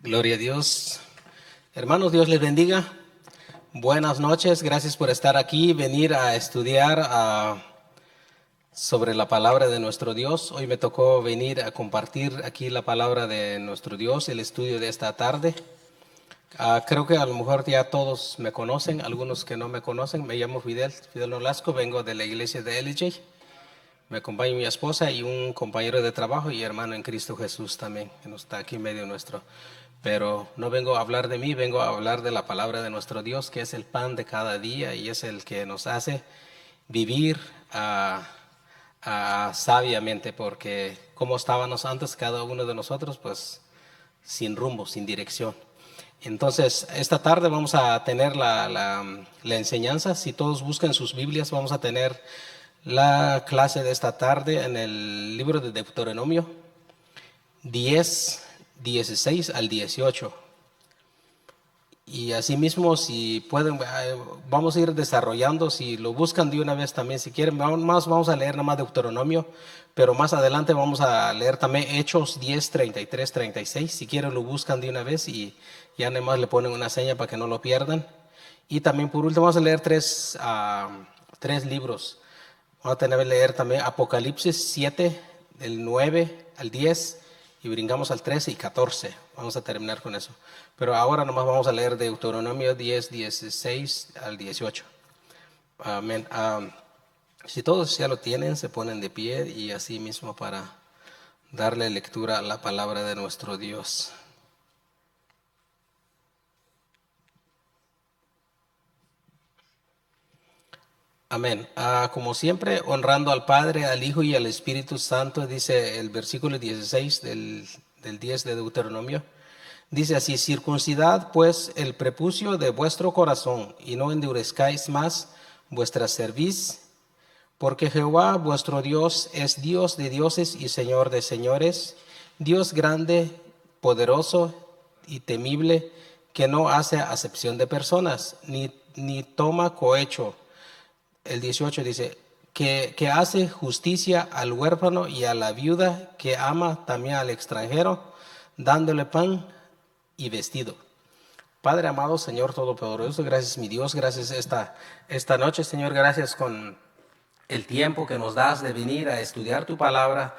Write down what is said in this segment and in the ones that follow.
Gloria a Dios. Hermanos, Dios les bendiga. Buenas noches, gracias por estar aquí, venir a estudiar sobre la palabra de nuestro Dios. Hoy me tocó venir a compartir aquí la palabra de nuestro Dios, el estudio de esta tarde. Creo que a lo mejor ya todos me conocen, algunos que no me conocen. Me llamo Fidel Nolasco, vengo de la iglesia de LJ. Me acompaña mi esposa y un compañero de trabajo y hermano en Cristo Jesús también, que nos está aquí en medio nuestro. Pero no vengo a hablar de mí, vengo a hablar de la palabra de nuestro Dios, que es el pan de cada día y es el que nos hace vivir sabiamente, porque como estábamos antes cada uno de nosotros, pues sin rumbo, sin dirección. Entonces, esta tarde vamos a tener la enseñanza. Si todos buscan sus Biblias, vamos a tener la clase de esta tarde en el libro de Deuteronomio 10, 16 al 18. Y asimismo, si pueden, vamos a ir desarrollando, si lo buscan de una vez también, si quieren, vamos a leer nada más Deuteronomio, pero más adelante vamos a leer también Hechos 10, 33, 36. Si quieren lo buscan de una vez y ya nada más le ponen una seña para que no lo pierdan. Y también por último vamos a leer tres libros. Vamos a tener que leer también Apocalipsis 7, del 9 al 10, y brincamos al 13 y 14. Vamos a terminar con eso. Pero ahora nomás vamos a leer Deuteronomio 10, 16 al 18. Amén. Si todos ya lo tienen, se ponen de pie y así mismo para darle lectura a la palabra de nuestro Dios. Amén. Como siempre, honrando al Padre, al Hijo y al Espíritu Santo, dice el versículo 16 del 10 de Deuteronomio. Dice así: circuncidad pues el prepucio de vuestro corazón y no endurezcáis más vuestra cerviz, porque Jehová vuestro Dios es Dios de dioses y Señor de señores, Dios grande, poderoso y temible, que no hace acepción de personas, ni toma cohecho. El 18 dice, que hace justicia al huérfano y a la viuda, que ama también al extranjero, dándole pan y vestido. Padre amado, Señor Todopoderoso, gracias mi Dios, gracias esta noche, Señor, gracias con el tiempo que nos das de venir a estudiar tu palabra,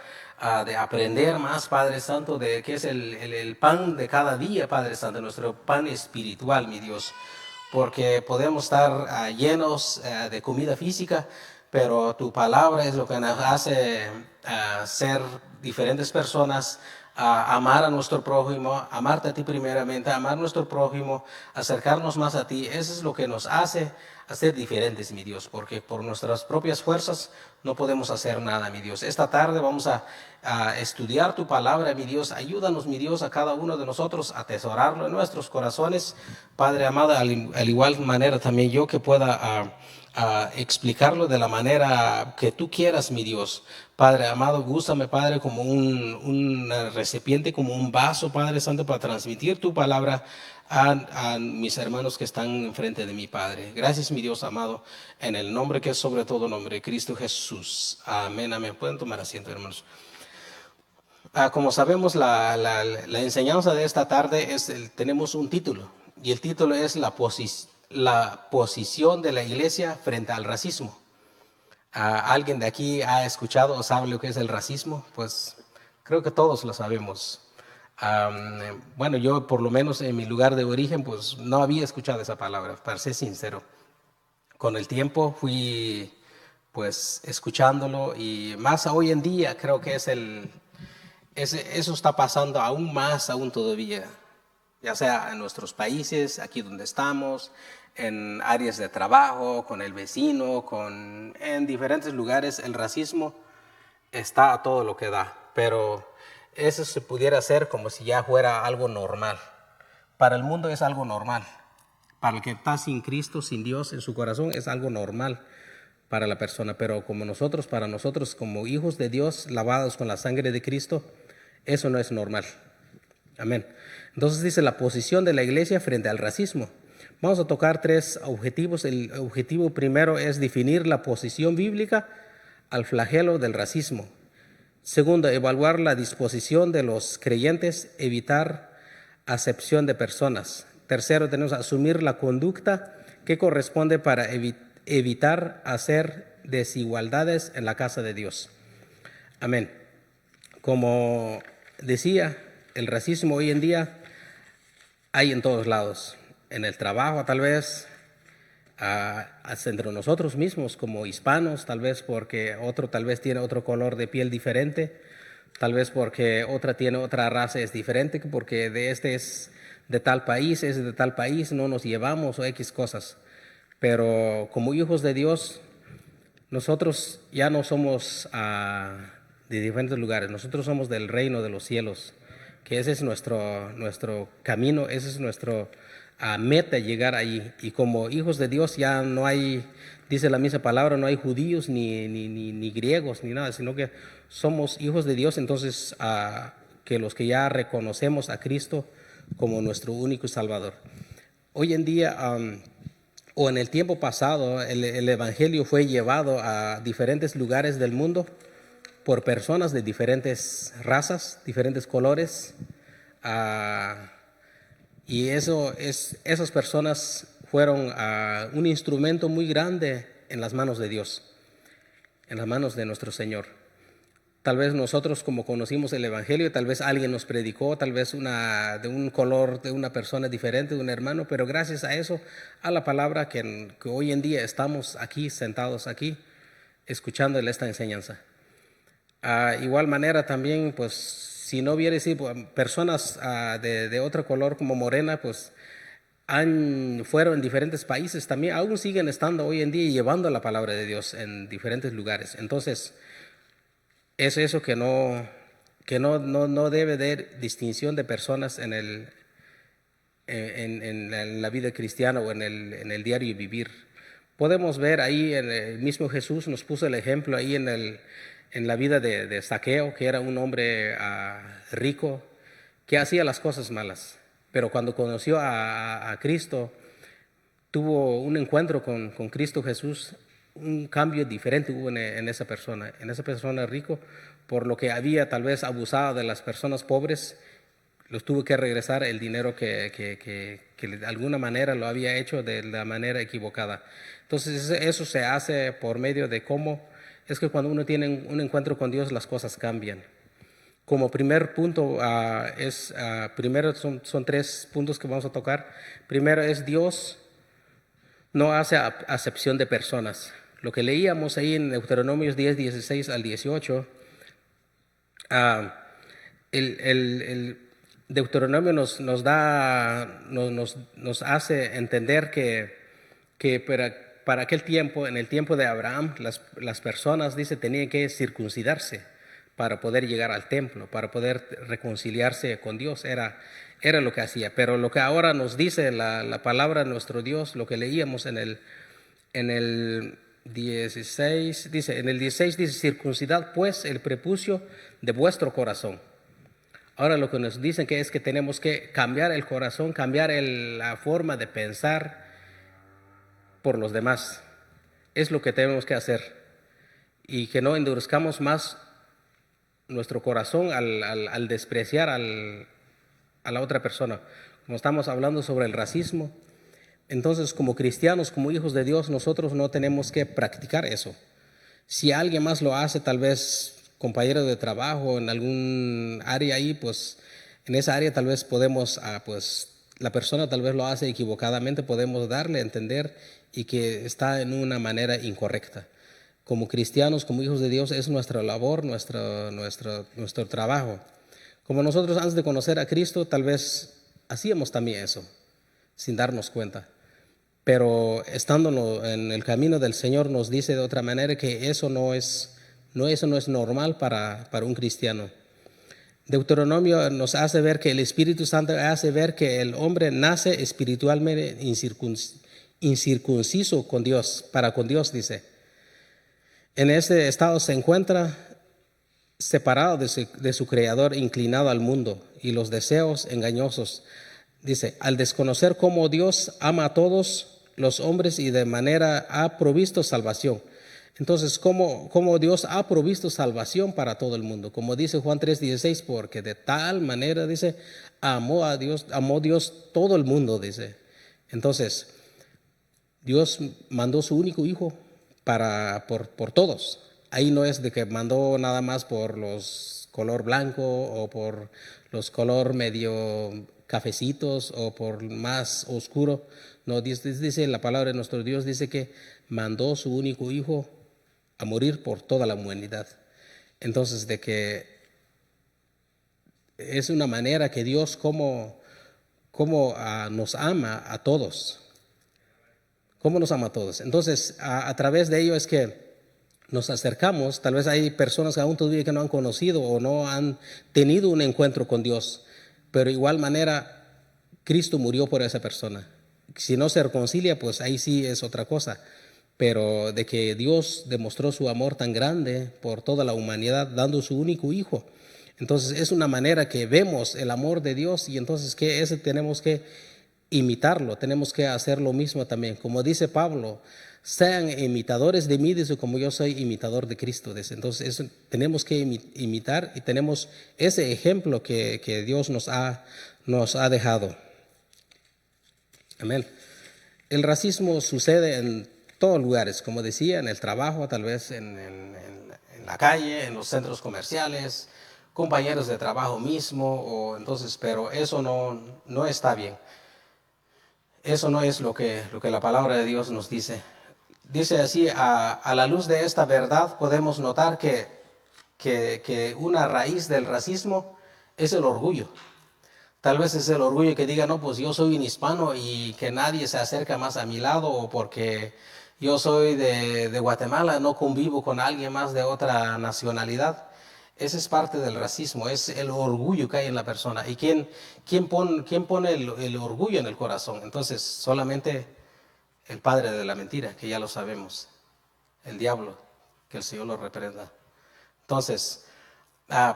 de aprender más, Padre Santo, de qué es el pan de cada día, Padre Santo, nuestro pan espiritual, mi Dios, porque podemos estar llenos de comida física, pero tu palabra es lo que nos hace ser diferentes personas, amar a nuestro prójimo, amarte a ti primeramente, amar a nuestro prójimo, acercarnos más a ti. Eso es lo que nos hace ser diferentes, mi Dios, porque por nuestras propias fuerzas no podemos hacer nada, mi Dios. Esta tarde vamos a estudiar tu palabra, mi Dios. Ayúdanos, mi Dios, a cada uno de nosotros a atesorarlo en nuestros corazones, Padre amado, al igual manera también yo que pueda explicarlo de la manera que tú quieras, mi Dios. Padre amado, úsame, Padre, como un recipiente, como un vaso, Padre Santo, para transmitir tu palabra a mis hermanos que están enfrente de mi Padre. Gracias, mi Dios amado, en el nombre que es sobre todo nombre, Cristo Jesús. Amén, amén. Pueden tomar asiento, hermanos. Como sabemos, la enseñanza de esta tarde tenemos un título, y el título es la posición de la iglesia frente al racismo. ¿Alguien de aquí ha escuchado o sabe lo que es el racismo? Pues creo que todos lo sabemos. Bueno, yo por lo menos en mi lugar de origen, pues no había escuchado esa palabra, para ser sincero. Con el tiempo fui pues escuchándolo, y más hoy en día creo que eso está pasando aún más, aún todavía, ya sea en nuestros países, aquí donde estamos, en áreas de trabajo, con el vecino, en diferentes lugares. El racismo está a todo lo que da, pero eso se pudiera hacer como si ya fuera algo normal. Para el mundo es algo normal. Para el que está sin Cristo, sin Dios en su corazón, es algo normal para la persona. Pero para nosotros como hijos de Dios, lavados con la sangre de Cristo, eso no es normal. Amén. Entonces dice la posición de la iglesia frente al racismo. Vamos a tocar tres objetivos. El objetivo primero es definir la posición bíblica al flagelo del racismo. Segundo, evaluar la disposición de los creyentes, evitar acepción de personas. Tercero, tenemos asumir la conducta que corresponde para evitar hacer desigualdades en la casa de Dios. Amén. Como decía, el racismo hoy en día hay en todos lados. En el trabajo tal vez, hasta entre nosotros mismos como hispanos, tal vez porque otro tal vez tiene otro color de piel diferente, tal vez porque otra tiene otra raza es diferente, porque de este es de tal país, es de tal país, no nos llevamos o X cosas. Pero como hijos de Dios, nosotros ya no somos de diferentes lugares, nosotros somos del reino de los cielos, que ese es nuestro camino, ese es nuestro meta, llegar ahí. Y como hijos de Dios ya no hay, dice la misma palabra, no hay judíos ni griegos ni nada, sino que somos hijos de Dios. Entonces que los que ya reconocemos a Cristo como nuestro único Salvador. Hoy en día o en el tiempo pasado el evangelio fue llevado a diferentes lugares del mundo por personas de diferentes razas, diferentes colores, y esas personas fueron un instrumento muy grande en las manos de Dios, en las manos de nuestro Señor. Tal vez nosotros, como conocimos el evangelio, tal vez alguien nos predicó, tal vez de un color de una persona diferente, de un hermano, pero gracias a eso, a la palabra que hoy en día estamos aquí, sentados aquí, escuchando esta enseñanza. Igual manera también, pues, si no hubiera sido personas de otro color como morena, pues, fueron en diferentes países también, aún siguen estando hoy en día y llevando la palabra de Dios en diferentes lugares. Entonces, es eso que no debe haber distinción de personas en la vida cristiana o en el diario vivir. Podemos ver ahí, el mismo Jesús nos puso el ejemplo ahí en la vida de Zaqueo, que era un hombre rico, que hacía las cosas malas, pero cuando conoció a Cristo, tuvo un encuentro con Cristo Jesús, un cambio diferente hubo en esa persona rico, por lo que había tal vez abusado de las personas pobres, los tuvo que regresar el dinero que de alguna manera lo había hecho de la manera equivocada. Entonces eso se hace por medio de cómo es que cuando uno tiene un encuentro con Dios las cosas cambian. Como primer punto, primero son 3 puntos que vamos a tocar. Primero es Dios no hace acepción de personas. Lo que leíamos ahí en Deuteronomios 10, 16 al 18, el Deuteronomio nos hace entender que para aquel tiempo, en el tiempo de Abraham, las personas, dice, tenían que circuncidarse para poder llegar al templo, para poder reconciliarse con Dios. Era lo que hacía. Pero lo que ahora nos dice la palabra de nuestro Dios, lo que leíamos en el 16, dice, circuncidad pues el prepucio de vuestro corazón. Ahora lo que nos dicen que es que tenemos que cambiar el corazón, cambiar la forma de pensar por los demás. Es lo que tenemos que hacer. Y que no endurezcamos más nuestro corazón al despreciar a la otra persona. Como estamos hablando sobre el racismo, entonces como cristianos, como hijos de Dios, nosotros no tenemos que practicar eso. Si alguien más lo hace, tal vez compañero de trabajo en algún área ahí, pues en esa área tal vez podemos, pues la persona tal vez lo hace equivocadamente, podemos darle a entender y que está en una manera incorrecta. Como cristianos, como hijos de Dios, es nuestra labor, nuestro trabajo. Como nosotros antes de conocer a Cristo, tal vez hacíamos también eso, sin darnos cuenta. Pero estando en el camino del Señor nos dice de otra manera que eso no es normal para un cristiano. Deuteronomio nos hace ver que el Espíritu Santo hace ver que el hombre nace espiritualmente incircunciso con Dios, con Dios, dice. En ese estado se encuentra separado de su Creador, inclinado al mundo y los deseos engañosos. Dice, al desconocer cómo Dios ama a todos los hombres y de manera ha provisto salvación. Entonces, ¿cómo Dios ha provisto salvación para todo el mundo? Como dice Juan 3:16, porque de tal manera, dice, amó Dios todo el mundo, dice. Entonces, Dios mandó su único hijo por todos. Ahí no es de que mandó nada más por los color blanco o por los color medio cafecitos o por más oscuro. No, dice la palabra de nuestro Dios, dice que mandó su único hijo a morir por toda la humanidad. Entonces, de que es una manera que Dios como nos ama a todos. ¿Cómo nos ama a todos? Entonces, a través de ello es que nos acercamos. Tal vez hay personas que aún todavía que no han conocido o no han tenido un encuentro con Dios, pero de igual manera Cristo murió por esa persona. Si no se reconcilia, pues ahí sí es otra cosa. Pero de que Dios demostró su amor tan grande por toda la humanidad dando su único hijo. Entonces es una manera que vemos el amor de Dios y entonces que ese tenemos que imitarlo, tenemos que hacer lo mismo también. Como dice Pablo, sean imitadores de mí, dice, como yo soy imitador de Cristo. Dice. Entonces eso tenemos que imitar y tenemos ese ejemplo que Dios nos ha dejado. Amén. El racismo sucede en todos lugares, como decía, en el trabajo, tal vez en la calle, en los centros comerciales, compañeros de trabajo mismo, o entonces, pero eso no está bien. Eso no es lo que la palabra de Dios nos dice. Dice así, a la luz de esta verdad podemos notar que una raíz del racismo es el orgullo. Tal vez es el orgullo que diga, no, pues yo soy un hispano y que nadie se acerca más a mi lado, o porque yo soy de Guatemala, no convivo con alguien más de otra nacionalidad. Ese es parte del racismo, es el orgullo que hay en la persona. ¿Y quién pone el orgullo en el corazón? Entonces, solamente el padre de la mentira, que ya lo sabemos, el diablo, que el Señor lo reprenda. Entonces,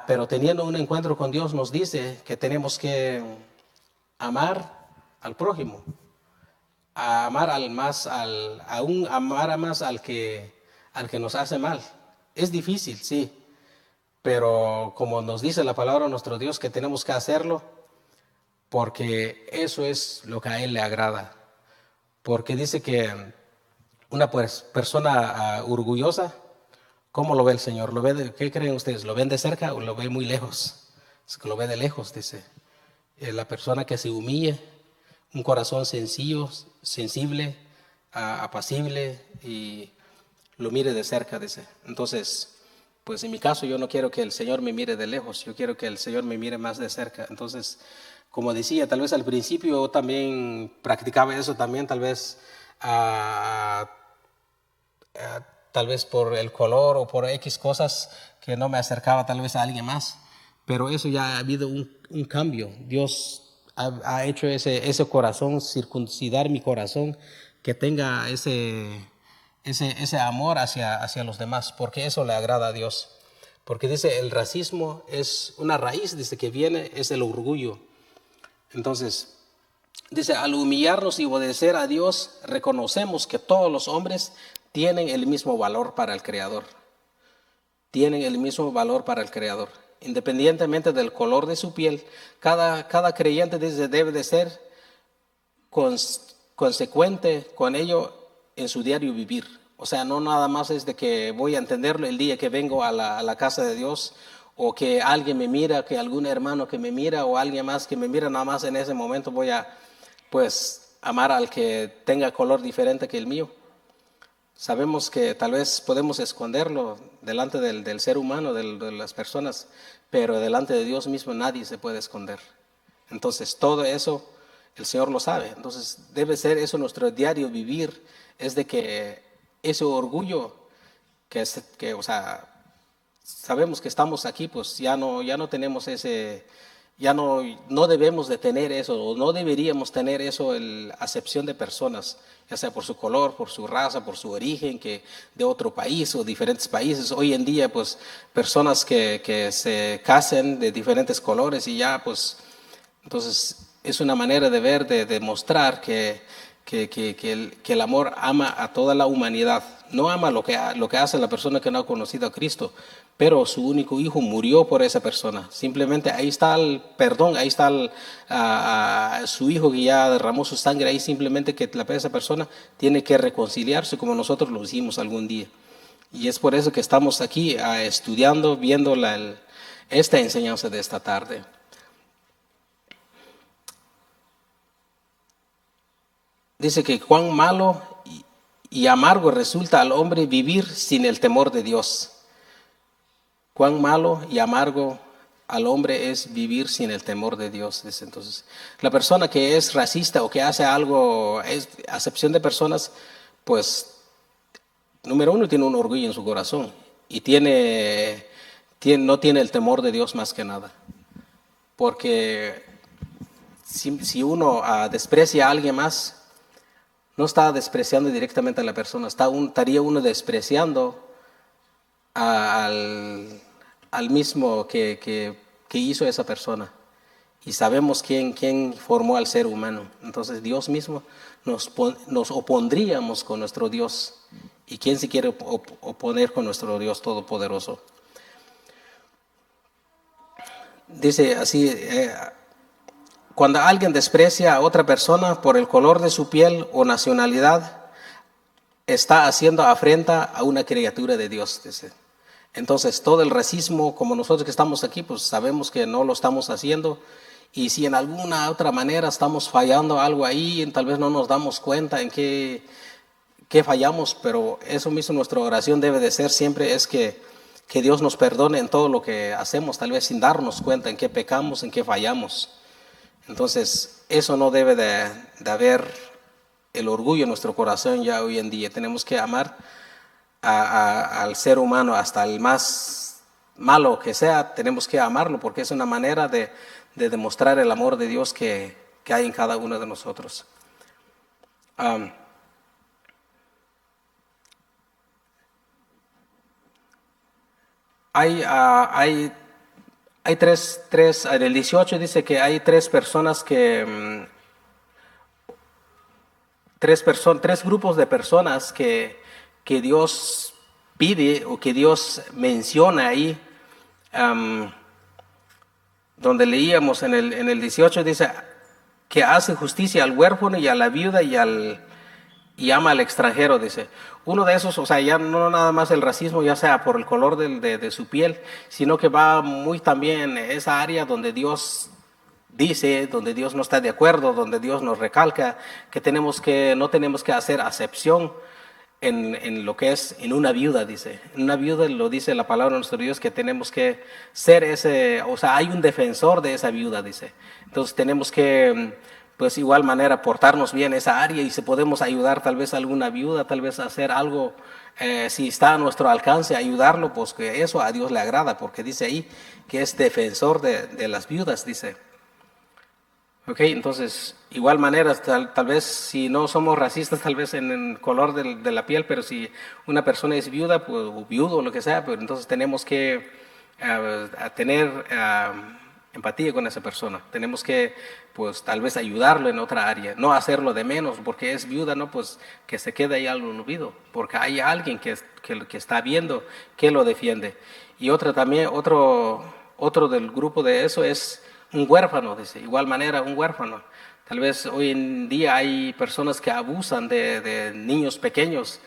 pero teniendo un encuentro con Dios nos dice que tenemos que amar al prójimo, amar amar más al que nos hace mal. Es difícil, sí, pero como nos dice la palabra de nuestro Dios que tenemos que hacerlo porque eso es lo que a Él le agrada. Porque dice que una persona orgullosa, ¿cómo lo ve el Señor? ¿Qué creen ustedes? ¿Lo ven de cerca o lo ve muy lejos? Es que lo ve de lejos, dice. La persona que se humille, un corazón sencillo, sensible, apacible y lo mire de cerca, dice. Entonces, pues en mi caso yo no quiero que el Señor me mire de lejos, yo quiero que el Señor me mire más de cerca. Entonces, como decía, tal vez al principio yo también practicaba eso también, tal vez por el color o por X cosas que no me acercaba tal vez a alguien más. Pero eso ya ha habido un cambio. Dios ha hecho ese corazón, circuncidar mi corazón, que tenga ese amor hacia los demás, porque eso le agrada a Dios. Porque dice, el racismo es una raíz, dice que viene, es el orgullo. Entonces, dice, al humillarnos y obedecer a Dios, reconocemos que todos los hombres tienen el mismo valor para el Creador. Tienen el mismo valor para el Creador. Independientemente del color de su piel, cada creyente debe de ser consecuente con ello en su diario vivir. O sea, no nada más es de que voy a entenderlo el día que vengo a la casa de Dios, o que alguien me mira, que algún hermano que me mira o alguien más que me mira, nada más en ese momento voy a pues amar al que tenga color diferente que el mío. Sabemos que tal vez podemos esconderlo delante del ser humano, de las personas, pero delante de Dios mismo nadie se puede esconder. Entonces todo eso el Señor lo sabe. Entonces debe ser eso nuestro diario vivir, es de que ese orgullo o sea, sabemos que estamos aquí, pues ya no tenemos ya no debemos de tener eso, o no deberíamos tener eso, acepción de personas, ya sea por su color, por su raza, por su origen, que de otro país o diferentes países. Hoy en día, pues, personas que se casen de diferentes colores y ya, pues, entonces es una manera de ver, de demostrar que que el amor ama a toda la humanidad. No ama lo que hace la persona que no ha conocido a Cristo, pero su único hijo murió por esa persona. Simplemente ahí está el perdón, ahí está su hijo que ya derramó su sangre, ahí simplemente que esa persona tiene que reconciliarse como nosotros lo hicimos algún día. Y es por eso que estamos aquí estudiando, viendo esta enseñanza de esta tarde. Dice que cuán malo y amargo resulta al hombre vivir sin el temor de Dios. Cuán malo y amargo al hombre es vivir sin el temor de Dios. Dice entonces, la persona que es racista o que hace algo, es acepción de personas, pues, número uno, tiene un orgullo en su corazón y no tiene el temor de Dios más que nada. Porque si uno desprecia a alguien más, no está despreciando directamente a la persona, estaría uno despreciando al mismo que hizo esa persona. Y sabemos quién formó al ser humano. Entonces Dios mismo nos opondríamos con nuestro Dios. ¿Y quién se quiere oponer con nuestro Dios Todopoderoso? Dice así, cuando alguien desprecia a otra persona por el color de su piel o nacionalidad, está haciendo afrenta a una criatura de Dios, dice. Entonces, todo el racismo, como nosotros que estamos aquí, pues sabemos que no lo estamos haciendo. Y si en alguna otra manera estamos fallando algo ahí, tal vez no nos damos cuenta en qué fallamos, pero eso mismo nuestra oración debe de ser siempre, es que Dios nos perdone en todo lo que hacemos, tal vez sin darnos cuenta en qué pecamos, en qué fallamos. Entonces, eso no debe de haber el orgullo en nuestro corazón ya hoy en día. Tenemos que amar al ser humano, hasta el más malo que sea, tenemos que amarlo, porque es una manera de demostrar el amor de Dios que hay en cada uno de nosotros. Hay tres, en el 18 dice que hay tres personas tres grupos de personas que Dios pide o que Dios menciona ahí, donde leíamos en el 18, dice que hace justicia al huérfano y a la viuda y ama al extranjero, dice. Uno de esos, o sea, ya no nada más el racismo, ya sea por el color de su piel, sino que va muy también en esa área donde Dios dice, donde Dios no está de acuerdo, donde Dios nos recalca que no tenemos que hacer acepción en lo que es en una viuda, dice. En una viuda lo dice la palabra de nuestro Dios, que tenemos que ser o sea, hay un defensor de esa viuda, dice. Entonces tenemos que, pues igual manera, portarnos bien en esa área, y si podemos ayudar tal vez a alguna viuda, tal vez hacer algo, si está a nuestro alcance, ayudarlo, pues que eso a Dios le agrada, porque dice ahí que es defensor de las viudas, dice. Ok, entonces, igual manera, tal vez si no somos racistas, tal vez en el color de la piel, pero si una persona es viuda, pues, o viudo o lo que sea, pues entonces tenemos que tener empatía con esa persona. Tenemos que, pues, tal vez ayudarlo en otra área, no hacerlo de menos, porque es viuda, no, pues, que se quede ahí al olvido, porque hay alguien que está viendo, que lo defiende. Y otro del grupo de eso es un huérfano, dice. Igual manera, un huérfano. Tal vez hoy en día hay personas que abusan de niños pequeños,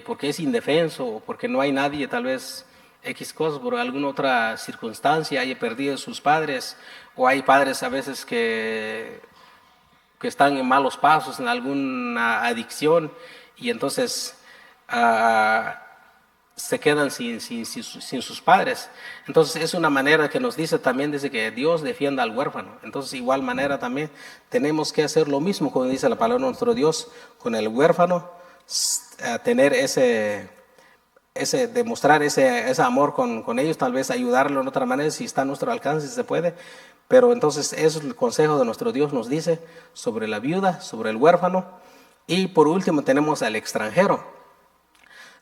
porque es indefenso o porque no hay nadie, tal vez X cosas, por alguna otra circunstancia, haya perdido a sus padres, o hay padres a veces que están en malos pasos, en alguna adicción, y entonces se quedan sin sus padres. Entonces es una manera que nos dice también, dice que Dios defienda al huérfano. Entonces igual manera también tenemos que hacer lo mismo, como dice la palabra de nuestro Dios, con el huérfano, tener demostrar ese amor con ellos, tal vez ayudarlo en otra manera, si está a nuestro alcance, si se puede. Pero entonces eso es el consejo de nuestro Dios, nos dice sobre la viuda, sobre el huérfano. Y por último tenemos al extranjero.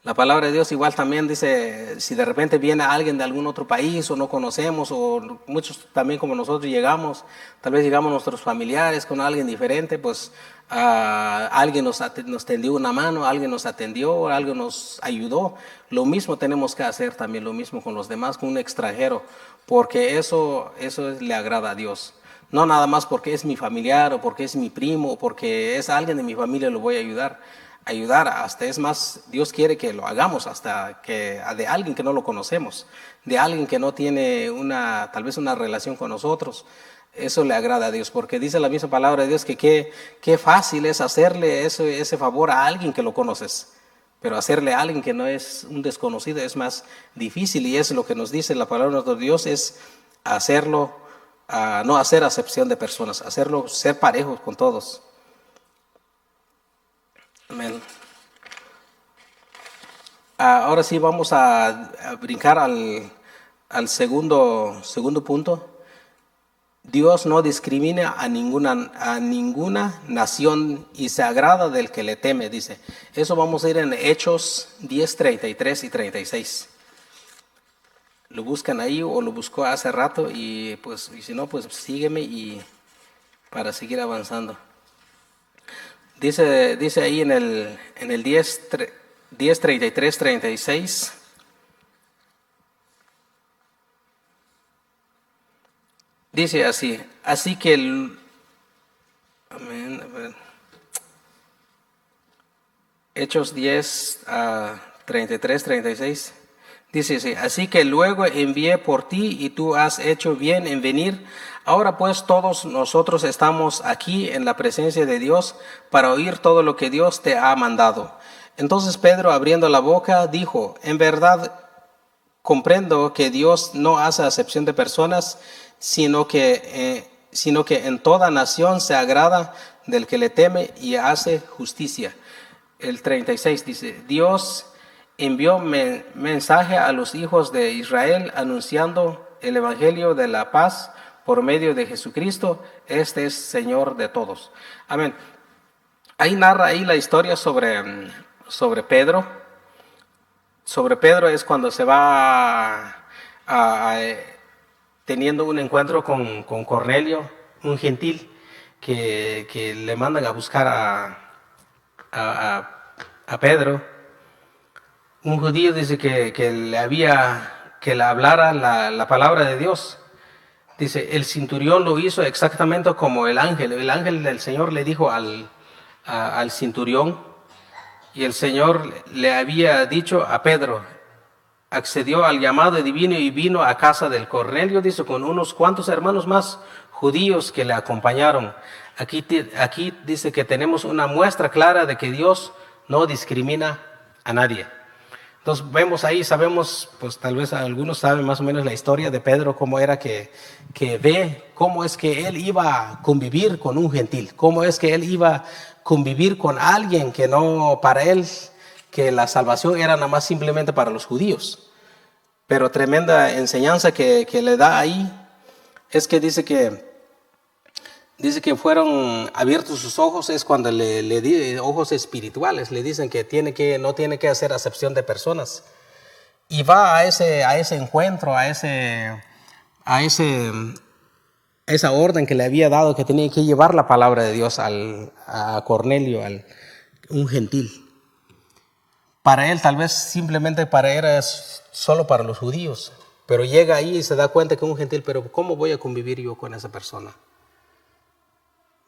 La palabra de Dios igual también dice, si de repente viene alguien de algún otro país o no conocemos, o muchos también como nosotros llegamos, tal vez llegamos nuestros familiares con alguien diferente, pues alguien nos tendió una mano, alguien nos atendió, alguien nos ayudó. Lo mismo tenemos que hacer también, lo mismo con los demás, con un extranjero, porque eso le agrada a Dios. No nada más porque es mi familiar o porque es mi primo o porque es alguien de mi familia lo voy a ayudar, hasta es más, Dios quiere que lo hagamos hasta que de alguien que no lo conocemos, de alguien que no tiene tal vez una relación con nosotros. Eso le agrada a Dios, porque dice la misma palabra de Dios que qué fácil es hacerle ese favor a alguien que lo conoces, pero hacerle a alguien que no es un desconocido es más difícil, y es lo que nos dice la palabra de Dios, es hacerlo, no hacer acepción de personas, hacerlo, ser parejos con todos. Amén. Ahora sí vamos a brincar al segundo punto. Dios no discrimina a ninguna nación y se agrada del que le teme, dice. Eso vamos a ir en Hechos 10, 33 y 36. Lo buscan ahí o lo buscó hace rato y si no, pues sígueme y para seguir avanzando. Dice ahí en el 10, 33, 36. Dice así que amén, a ver. Hechos 10, 33, 36. Dice así que luego envié por ti y tú has hecho bien en venir. Ahora pues todos nosotros estamos aquí en la presencia de Dios para oír todo lo que Dios te ha mandado. Entonces Pedro, abriendo la boca, dijo, en verdad comprendo que Dios no hace acepción de personas, sino que en toda nación se agrada del que le teme y hace justicia. El 36 dice, Dios envió mensaje a los hijos de Israel anunciando el evangelio de la paz por medio de Jesucristo. Este es Señor de todos. Amén. Ahí narra la historia sobre Pedro. Sobre Pedro es cuando se va teniendo un encuentro con Cornelio, un gentil, que le mandan a buscar a Pedro. Un judío dice que le hablara la palabra de Dios. Dice, el centurión lo hizo exactamente como el ángel. El ángel del Señor le dijo al centurión, y el Señor le había dicho a Pedro, accedió al llamado divino y vino a casa del Cornelio, dice, con unos cuantos hermanos más judíos que le acompañaron. Aquí dice que tenemos una muestra clara de que Dios no discrimina a nadie. Entonces vemos ahí, sabemos, pues tal vez algunos saben más o menos la historia de Pedro, cómo era que ve cómo es que él iba a convivir con un gentil, cómo es que él iba a convivir con alguien que no, para él, que la salvación era nada más simplemente para los judíos. Pero tremenda enseñanza que le da ahí es que dice que fueron abiertos sus ojos, es cuando le di ojos espirituales, le dicen que no tiene que hacer acepción de personas. Y va a ese encuentro, a esa orden que le había dado, que tenía que llevar la palabra de Dios a Cornelio, un gentil. Para él, tal vez simplemente para él es solo para los judíos, pero llega ahí y se da cuenta que un gentil, pero ¿cómo voy a convivir yo con esa persona?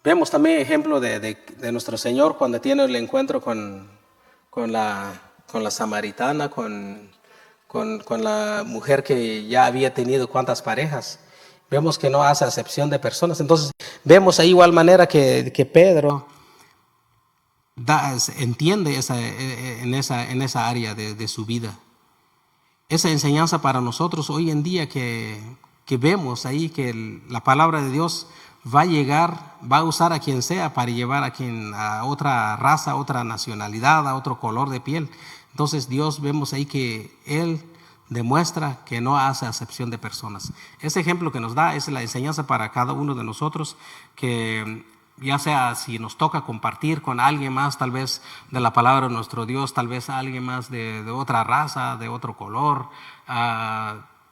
Vemos también ejemplo de nuestro Señor cuando tiene el encuentro con la samaritana, con la mujer que ya había tenido cuantas parejas. Vemos que no hace acepción de personas. Entonces vemos ahí igual manera que Pedro entiende en esa área de su vida. Esa enseñanza para nosotros hoy en día que vemos ahí que la palabra de Dios va a usar a quien sea para llevar a otra raza, a otra nacionalidad, a otro color de piel. Entonces Dios vemos ahí que Él demuestra que no hace acepción de personas. Ese ejemplo que nos da es la enseñanza para cada uno de nosotros, que ya sea si nos toca compartir con alguien más, tal vez de la palabra de nuestro Dios, tal vez alguien más de otra raza, de otro color,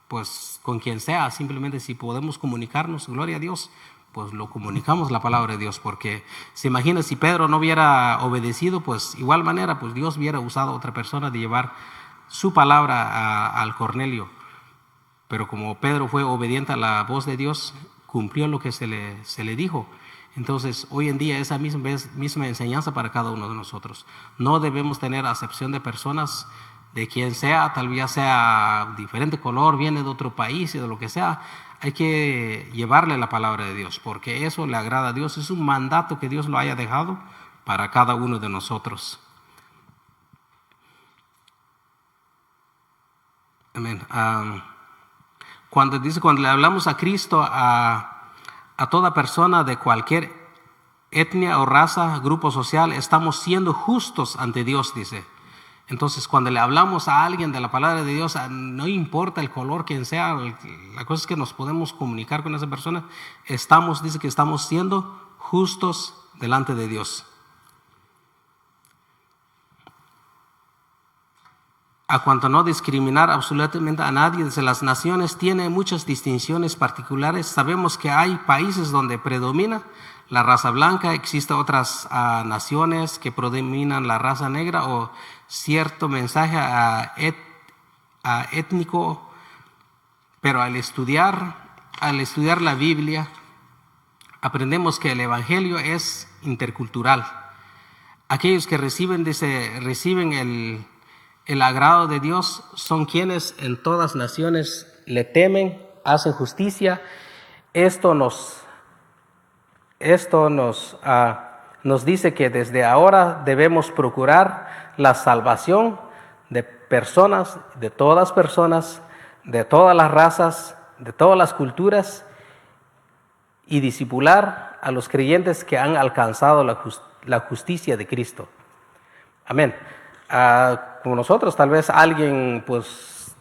pues con quien sea, simplemente si podemos comunicarnos, gloria a Dios, pues lo comunicamos la palabra de Dios, porque se imagina si Pedro no hubiera obedecido, pues igual manera, pues Dios hubiera usado a otra persona de llevar su palabra al Cornelio. Pero como Pedro fue obediente a la voz de Dios, cumplió lo que se le dijo. Entonces, hoy en día esa misma enseñanza para cada uno de nosotros. No debemos tener acepción de personas, de quien sea, tal vez sea diferente color, viene de otro país y de lo que sea. Hay que llevarle la palabra de Dios, porque eso le agrada a Dios. Es un mandato que Dios lo haya dejado para cada uno de nosotros. Amén. Cuando le hablamos a Cristo a toda persona de cualquier etnia o raza, grupo social, estamos siendo justos ante Dios, dice. Entonces, cuando le hablamos a alguien de la palabra de Dios, no importa el color, quien sea, la cosa es que nos podemos comunicar con esa persona. Dice que estamos siendo justos delante de Dios. A cuanto no discriminar absolutamente a nadie, desde las naciones tiene muchas distinciones particulares. Sabemos que hay países donde predomina la raza blanca, existen otras naciones que predominan la raza negra o cierto mensaje étnico, pero al estudiar la Biblia, aprendemos que el Evangelio es intercultural. Aquellos que reciben el agrado de Dios son quienes en todas naciones le temen, hacen justicia. Esto nos dice que desde ahora debemos procurar la salvación de personas, de todas las razas, de todas las culturas, y discipular a los creyentes que han alcanzado la justicia de Cristo. Amén. Como nosotros, tal vez alguien, pues,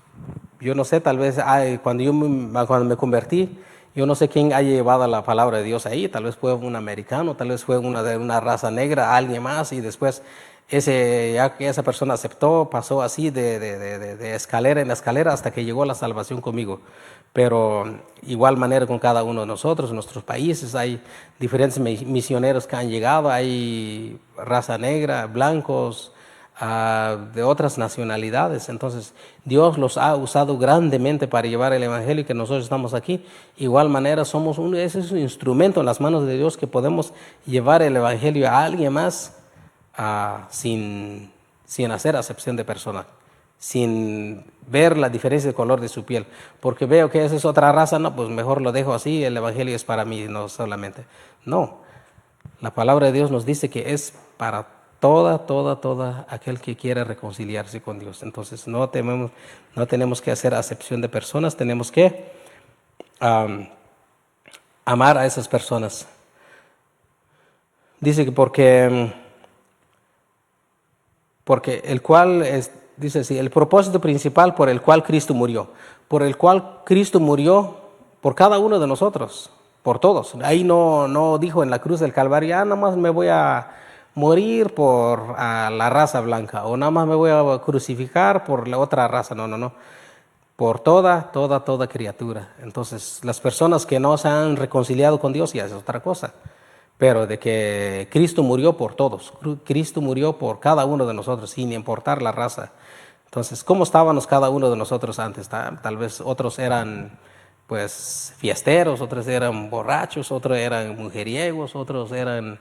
yo no sé, tal vez cuando me convertí, yo no sé quién haya llevado la palabra de Dios ahí, tal vez fue un americano, tal vez fue de una raza negra, alguien más, y después ya que esa persona aceptó, pasó así de escalera en escalera hasta que llegó la salvación conmigo. Pero igual manera con cada uno de nosotros, en nuestros países, hay diferentes misioneros que han llegado, hay raza negra, blancos, de otras nacionalidades. Entonces Dios los ha usado grandemente para llevar el Evangelio, y que nosotros estamos aquí. Igual manera ese es un instrumento en las manos de Dios, que podemos llevar el Evangelio a alguien más sin hacer acepción de persona, sin ver la diferencia de color de su piel, porque veo que esa es otra raza, no, pues mejor lo dejo así, el Evangelio es para mí, no solamente. No, la palabra de Dios nos dice que es para toda aquel que quiera reconciliarse con Dios. Entonces no tenemos que hacer acepción de personas, tenemos que amar a esas personas. Dice que porque dice así, el propósito principal por el cual Cristo murió por cada uno de nosotros, por todos. Ahí no dijo en la cruz del Calvario, nada más me voy a morir por la raza blanca, o nada más me voy a crucificar por la otra raza. No. Por toda criatura. Entonces, las personas que no se han reconciliado con Dios ya es otra cosa. Pero de que Cristo murió por todos, Cristo murió por cada uno de nosotros, sin importar la raza. Entonces, ¿cómo estábamos cada uno de nosotros antes? Tal vez otros eran pues fiesteros, otros eran borrachos, otros eran mujeriegos, otros eran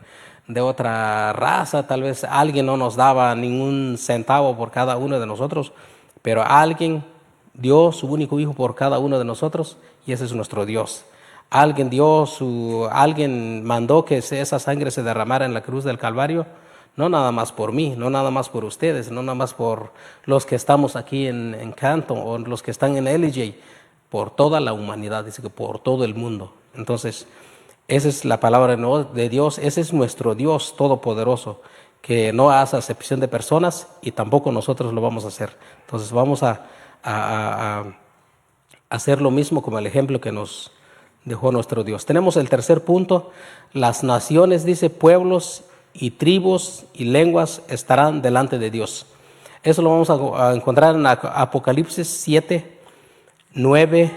de otra raza. Tal vez alguien no nos daba ningún centavo por cada uno de nosotros, pero alguien dio su único hijo por cada uno de nosotros, y ese es nuestro Dios. Alguien mandó que esa sangre se derramara en la cruz del Calvario, no nada más por mí, no nada más por ustedes, no nada más por los que estamos aquí en Canton o los que están en LJ, por toda la humanidad, dice que por todo el mundo. Entonces, esa es la palabra de Dios, ese es nuestro Dios todopoderoso, que no hace acepción de personas, y tampoco nosotros lo vamos a hacer. Entonces vamos a hacer lo mismo como el ejemplo que nos dejó nuestro Dios. Tenemos el tercer punto, las naciones, dice, pueblos y tribus y lenguas estarán delante de Dios. Eso lo vamos a encontrar en Apocalipsis 7, 9,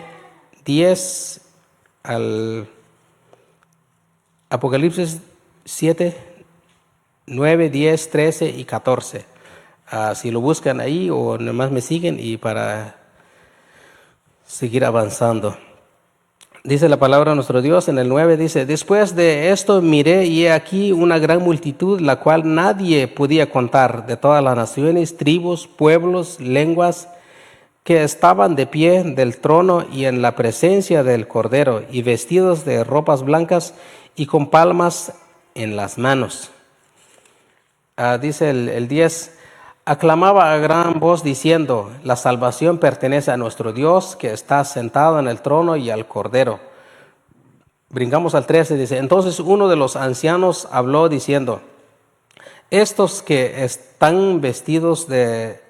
10, al Apocalipsis 7, 9, 10, 13 y 14. Si lo buscan ahí o nomás me siguen y para seguir avanzando. Dice la palabra de nuestro Dios en el 9, dice, después de esto miré y he aquí una gran multitud, la cual nadie podía contar, de todas las naciones, tribus, pueblos, lenguas, que estaban de pie del trono y en la presencia del Cordero, y vestidos de ropas blancas y con palmas en las manos. Dice el 10, aclamaba a gran voz diciendo, la salvación pertenece a nuestro Dios que está sentado en el trono y al Cordero. Brincamos al 13, dice, entonces uno de los ancianos habló diciendo, estos que están vestidos de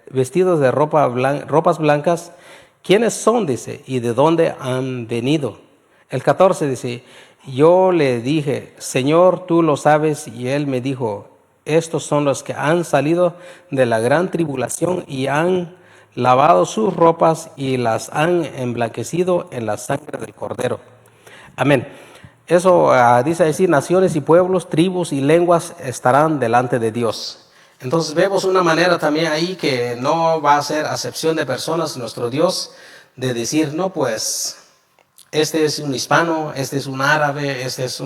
ropas blancas, ¿quiénes son? Dice, ¿y de dónde han venido? El 14 dice, yo le dije, Señor, tú lo sabes, y él me dijo, estos son los que han salido de la gran tribulación y han lavado sus ropas y las han emblanquecido en la sangre del Cordero. Amén. Eso dice así, naciones y pueblos, tribus y lenguas estarán delante de Dios. Entonces vemos una manera también ahí que no va a ser acepción de personas, nuestro Dios, de decir, no, pues, este es un hispano, este es un árabe, este es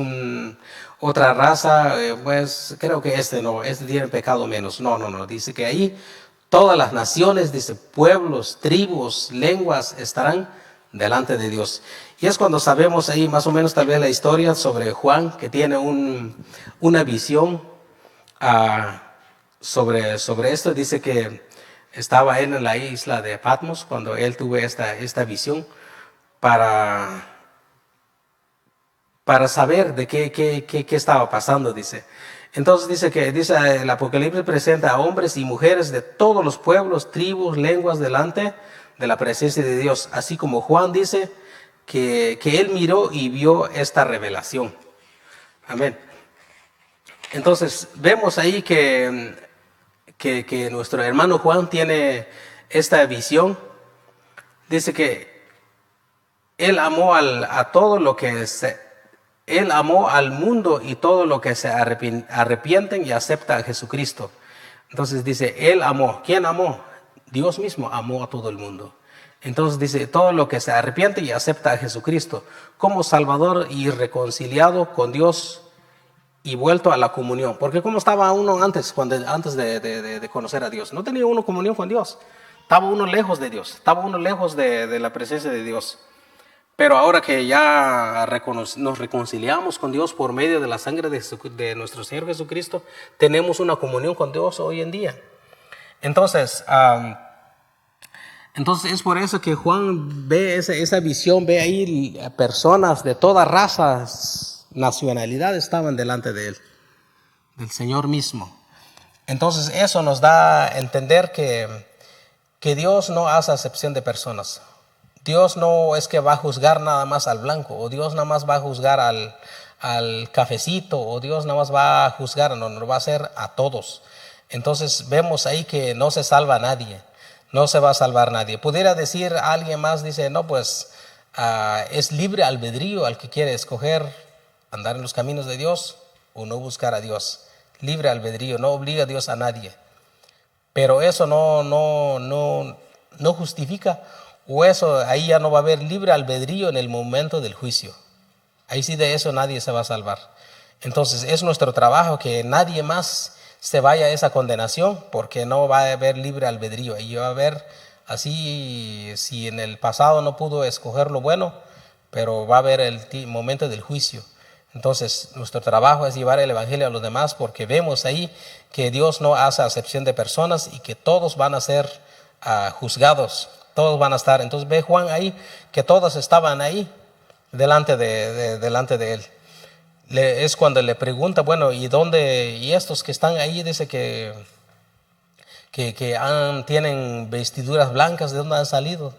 otra raza, pues creo que este tiene pecado menos. No, dice que ahí todas las naciones, dice, pueblos, tribus, lenguas estarán delante de Dios. Y es cuando sabemos ahí más o menos tal vez la historia sobre Juan, que tiene una visión sobre esto. Dice que estaba él en la isla de Patmos cuando él tuvo esta visión para saber de qué estaba pasando, dice. Entonces dice el Apocalipsis presenta a hombres y mujeres de todos los pueblos, tribus, lenguas delante de la presencia de Dios, así como Juan dice que él miró y vio esta revelación. Amén. Entonces vemos ahí que nuestro hermano Juan tiene esta visión. Dice que él amó él amó al mundo y todo lo que se arrepienten y aceptan a Jesucristo. Entonces dice, él amó. ¿Quién amó? Dios mismo amó a todo el mundo. Entonces dice, todo lo que se arrepiente y acepta a Jesucristo como Salvador y reconciliado con Dios y vuelto a la comunión. Porque ¿cómo estaba uno antes de conocer a Dios? No tenía uno comunión con Dios. Estaba uno lejos de Dios. Estaba uno lejos de la presencia de Dios. Pero ahora que ya nos reconciliamos con Dios por medio de la sangre de nuestro Señor Jesucristo, tenemos una comunión con Dios hoy en día. Entonces es por eso que Juan ve esa visión, ve ahí personas de todas razas, nacionalidades estaban delante de él, del Señor mismo. Entonces eso nos da a entender que Dios no hace acepción de personas. Dios no es que va a juzgar nada más al blanco, o Dios nada más va a juzgar al cafecito, o Dios nada más va a juzgar, no va a hacer a todos. Entonces vemos ahí que no se salva a nadie, no se va a salvar nadie. Pudiera decir alguien más, dice, no, pues es libre albedrío al que quiere escoger andar en los caminos de Dios o no buscar a Dios. Libre albedrío, no obliga a Dios a nadie. Pero eso no justifica. O eso, ahí ya no va a haber libre albedrío en el momento del juicio. Ahí sí de eso nadie se va a salvar. Entonces es nuestro trabajo que nadie más se vaya a esa condenación, porque no va a haber libre albedrío. Ahí va a haber, así, si en el pasado no pudo escoger lo bueno, pero va a haber el momento del juicio. Entonces nuestro trabajo es llevar el evangelio a los demás, porque vemos ahí que Dios no hace acepción de personas y que todos van a ser juzgados. Todos van a estar. Entonces ve Juan ahí que todos estaban ahí delante de él. Es cuando le pregunta, bueno, ¿y dónde? Y estos que están ahí, dice que tienen vestiduras blancas, ¿de dónde han salido?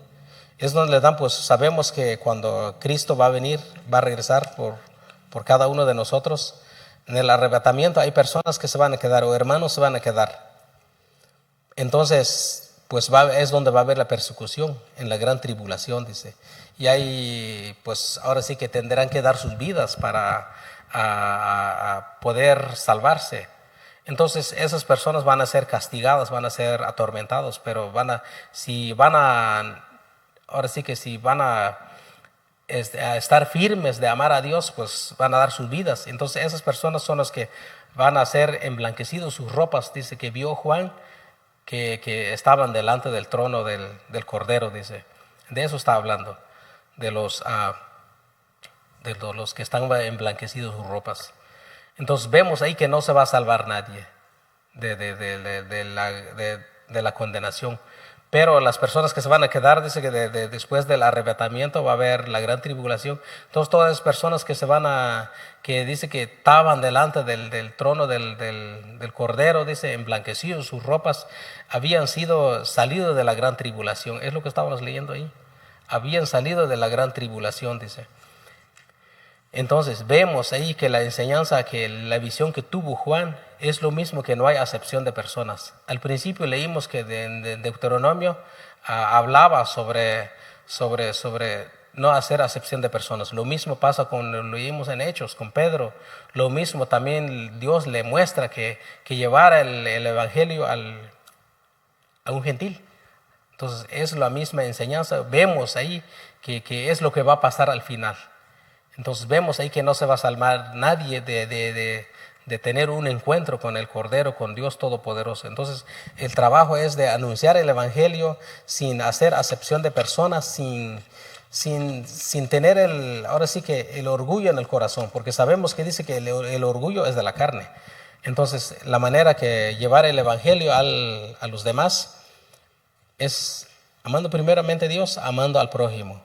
Es donde le dan, pues sabemos que cuando Cristo va a venir, va a regresar por cada uno de nosotros. En el arrebatamiento hay personas que se van a quedar o hermanos se van a quedar. Entonces, pues es donde va a haber la persecución, en la gran tribulación, dice. Y ahí, pues ahora sí que tendrán que dar sus vidas para a poder salvarse. Entonces, esas personas van a ser castigadas, van a ser atormentados, pero ahora sí que si van a estar firmes de amar a Dios, pues van a dar sus vidas. Entonces, esas personas son las que van a ser emblanquecidos sus ropas, dice que vio Juan, que estaban delante del trono del Cordero, dice. De eso está hablando, de los que están emblanquecidos sus ropas. Entonces vemos ahí que no se va a salvar nadie de la condenación. Pero las personas que se van a quedar, dice que después del arrebatamiento va a haber la gran tribulación. Entonces todas las personas que dice que estaban delante del trono del Cordero, dice, emblanquecidos sus ropas, habían salido de la gran tribulación. Es lo que estábamos leyendo ahí. Habían salido de la gran tribulación, dice. Entonces vemos ahí que la enseñanza, que la visión que tuvo Juan es lo mismo, que no hay acepción de personas. Al principio leímos que de Deuteronomio hablaba sobre no hacer acepción de personas. Lo mismo pasa con, lo leímos en Hechos, con Pedro. Lo mismo también Dios le muestra que llevara el evangelio a un gentil. Entonces es la misma enseñanza. Vemos ahí que es lo que va a pasar al final. Entonces vemos ahí que no se va a salvar nadie de tener un encuentro con el Cordero, con Dios Todopoderoso. Entonces el trabajo es de anunciar el evangelio sin hacer acepción de personas, sin tener ahora sí que el orgullo en el corazón, porque sabemos que dice que el orgullo es de la carne. Entonces la manera que llevar el evangelio a los demás es amando primeramente a Dios, amando al prójimo.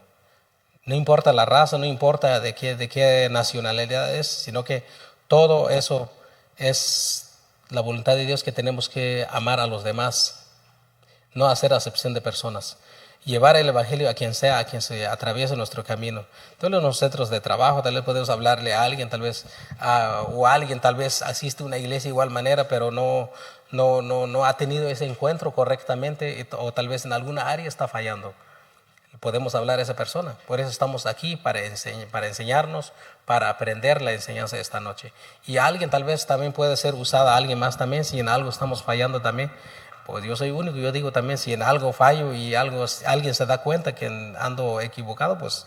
No importa la raza, no importa de qué nacionalidad es, sino que todo eso es la voluntad de Dios, que tenemos que amar a los demás, no hacer acepción de personas. Llevar el evangelio a quien sea, a quien se atraviese nuestro camino. Todos los centros de trabajo, tal vez podemos hablarle a alguien, tal vez, o alguien tal vez asiste a una iglesia de igual manera, pero no ha tenido ese encuentro correctamente, o tal vez en alguna área está fallando. Podemos hablar a esa persona. Por eso estamos aquí, para enseñarnos, para aprender la enseñanza de esta noche. Y alguien tal vez también puede ser usada, alguien más también, si en algo estamos fallando también. Pues yo soy único, yo digo también, si en algo fallo y alguien se da cuenta que ando equivocado, pues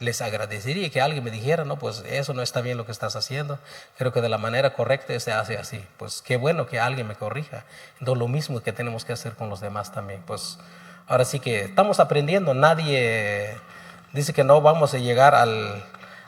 les agradecería que alguien me dijera, no, pues eso no está bien lo que estás haciendo. Creo que de la manera correcta se hace así. Pues qué bueno que alguien me corrija. Entonces lo mismo que tenemos que hacer con los demás también. Pues ahora sí que estamos aprendiendo. Nadie dice que no vamos a llegar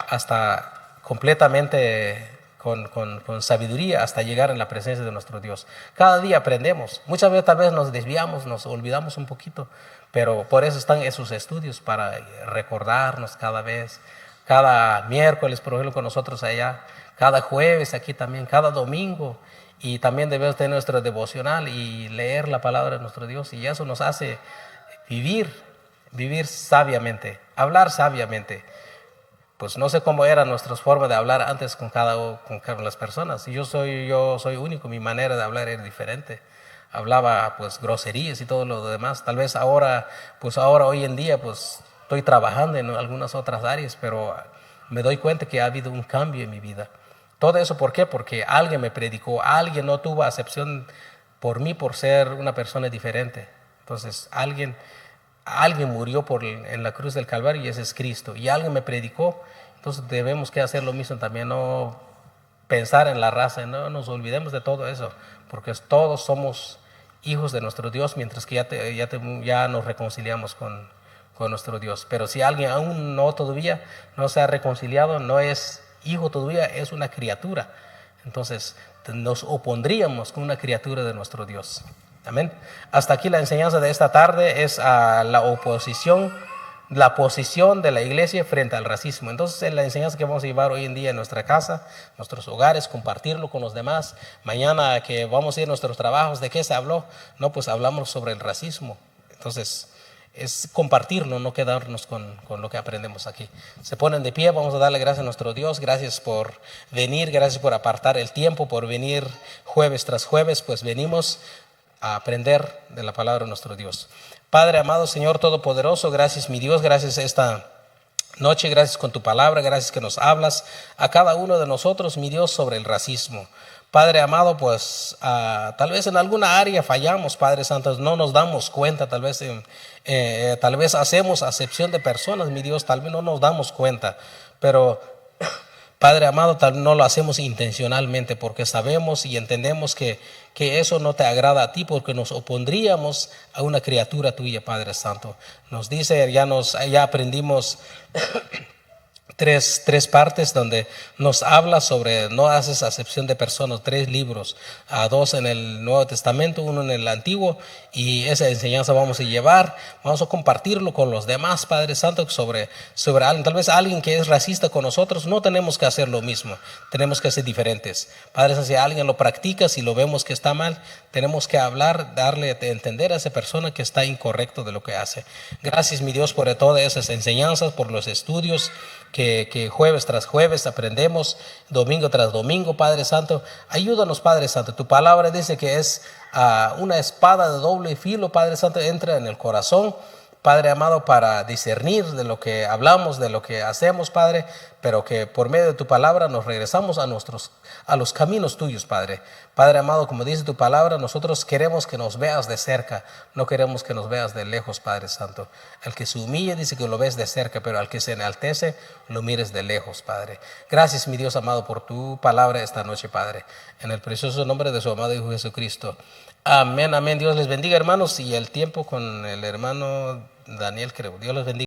hasta completamente con sabiduría, hasta llegar en la presencia de nuestro Dios. Cada día aprendemos. Muchas veces tal vez nos desviamos, nos olvidamos un poquito, pero por eso están esos estudios, para recordarnos cada vez. Cada miércoles, por ejemplo, con nosotros allá, cada jueves aquí también, cada domingo. Y también debemos tener nuestro devocional y leer la palabra de nuestro Dios, y eso nos hace vivir sabiamente, hablar sabiamente. Pues no sé cómo eran nuestras formas de hablar antes con las personas. Y yo soy único, mi manera de hablar era diferente. Hablaba pues groserías y todo lo demás. Tal vez ahora hoy en día pues estoy trabajando en algunas otras áreas, pero me doy cuenta que ha habido un cambio en mi vida. Todo eso, ¿por qué? Porque alguien me predicó, alguien no tuvo acepción por mí por ser una persona diferente. Entonces alguien murió en la cruz del Calvario, y ese es Cristo, y alguien me predicó. Entonces debemos que hacer lo mismo también, no pensar en la raza, no nos olvidemos de todo eso, porque todos somos hijos de nuestro Dios, mientras que ya nos reconciliamos con nuestro Dios. Pero si alguien aún todavía no se ha reconciliado, no es hijo todavía, es una criatura. Entonces nos opondríamos con una criatura de nuestro Dios. Amén. Hasta aquí la enseñanza de esta tarde es la posición de la iglesia frente al racismo. Entonces es la enseñanza que vamos a llevar hoy en día en nuestra casa, nuestros hogares, compartirlo con los demás. Mañana que vamos a ir a nuestros trabajos, ¿de qué se habló? No, pues hablamos sobre el racismo. Entonces es compartirlo, no quedarnos con lo que aprendemos aquí. Se ponen de pie, vamos a darle gracias a nuestro Dios. Gracias por venir, gracias por apartar el tiempo, por venir jueves tras jueves, pues venimos a aprender de la palabra de nuestro Dios. Padre amado, Señor Todopoderoso, gracias mi Dios, gracias esta noche, gracias con tu palabra, gracias que nos hablas a cada uno de nosotros, mi Dios, sobre el racismo. Padre amado, pues tal vez en alguna área fallamos, Padre Santo, no nos damos cuenta, tal vez hacemos acepción de personas, mi Dios, tal vez no nos damos cuenta, pero Padre amado, tal vez no lo hacemos intencionalmente porque sabemos y entendemos que eso no te agrada a ti, porque nos opondríamos a una criatura tuya, Padre Santo. Nos dice, ya aprendimos tres partes donde nos habla sobre no haces acepción de personas, 3 libros, 2 en el Nuevo Testamento, 1 en el Antiguo, y esa enseñanza vamos a compartirlo con los demás, Padre Santo, sobre alguien, tal vez alguien que es racista con nosotros. No tenemos que hacer lo mismo, tenemos que ser diferentes. Padre Santo, si alguien lo practica, si lo vemos que está mal, tenemos que hablar, darle a entender a esa persona que está incorrecto de lo que hace. Gracias, mi Dios, por todas esas enseñanzas, por los estudios que jueves tras jueves aprendemos, domingo tras domingo, Padre Santo. Ayúdanos, Padre Santo. Tu palabra dice que es una espada de doble filo, Padre Santo, entra en el corazón, Padre amado, para discernir de lo que hablamos, de lo que hacemos, Padre, pero que por medio de tu palabra nos regresamos a los caminos tuyos, Padre. Padre amado, como dice tu palabra, nosotros queremos que nos veas de cerca, no queremos que nos veas de lejos, Padre Santo. El que se humilla dice que lo ves de cerca, pero al que se enaltece lo mires de lejos, Padre. Gracias, mi Dios amado, por tu palabra esta noche, Padre, en el precioso nombre de su amado Hijo Jesucristo. Amén, amén. Dios les bendiga, hermanos, y el tiempo con el hermano Daniel, creo. Dios les bendiga.